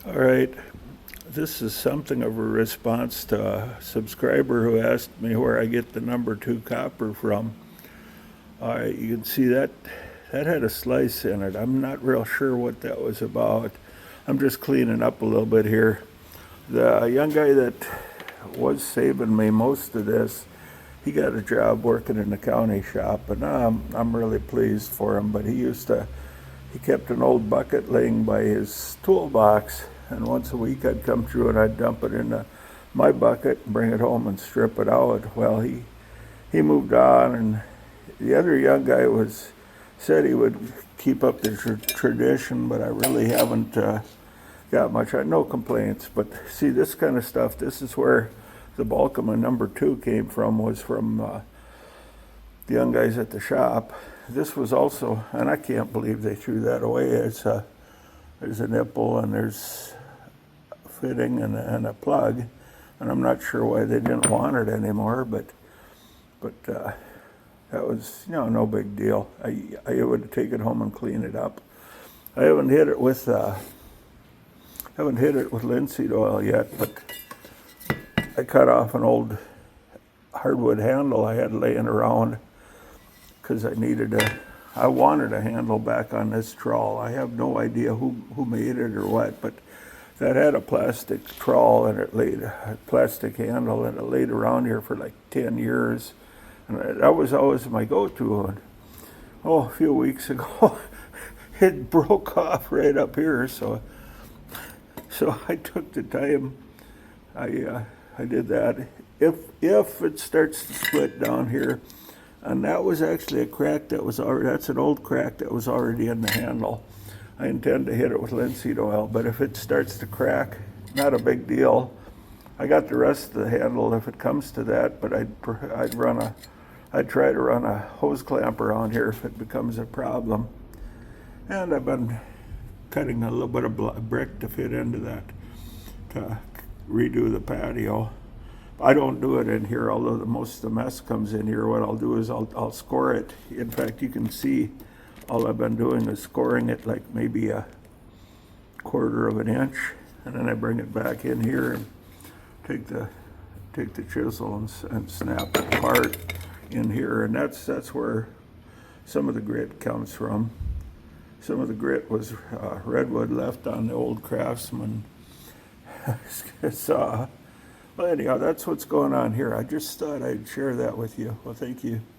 All right, this is something of a response to a subscriber who asked me where I get the number 2 copper from. All right, you can see that had a slice in it. I'm not real sure what that was about. I'm just cleaning up a little bit here. The young guy that was saving me most of this, he got a job working in the county shop, and I'm really pleased for him. But he kept an old bucket laying by his toolbox, and once a week I'd come through and I'd dump it in my bucket and bring it home and strip it out. Well, he moved on, and the other young guy said he would keep up the tradition, but I really haven't got much. I had no complaints, but see, this kind of stuff, this is where the bulk of my number 2 came from, was from the young guys at the shop. This was also, and I can't believe they threw that away. There's a nipple and there's a fitting and a plug, and I'm not sure why they didn't want it anymore, but that was, no big deal. I would take it home and clean it up. I haven't hit it with linseed oil yet, but I cut off an old hardwood handle I had laying around because I wanted a handle back on this trowel. I have no idea who made it or what, but that had a plastic trowel and a plastic handle, and it laid around here for like 10 years. And that was always my go-to. And, a few weeks ago, it broke off right up here, so I took the time. I did that. If it starts to split down here, and that was actually a crack that's an old crack that was already in the handle. I intend to hit it with linseed oil, but if it starts to crack, not a big deal. I got the rest of the handle if it comes to that, but I'd try to run a hose clamp around here if it becomes a problem. And I've been cutting a little bit of brick to fit into that to redo the patio. I don't do it in here, although most of the mess comes in here. What I'll do is I'll score it. In fact, you can see all I've been doing is scoring it like maybe a quarter of an inch, and then I bring it back in here and take the chisel and snap it apart in here, and that's where some of the grit comes from. Some of the grit was redwood left on the old Craftsman saw. Well, anyhow, that's what's going on here. I just thought I'd share that with you. Well, thank you.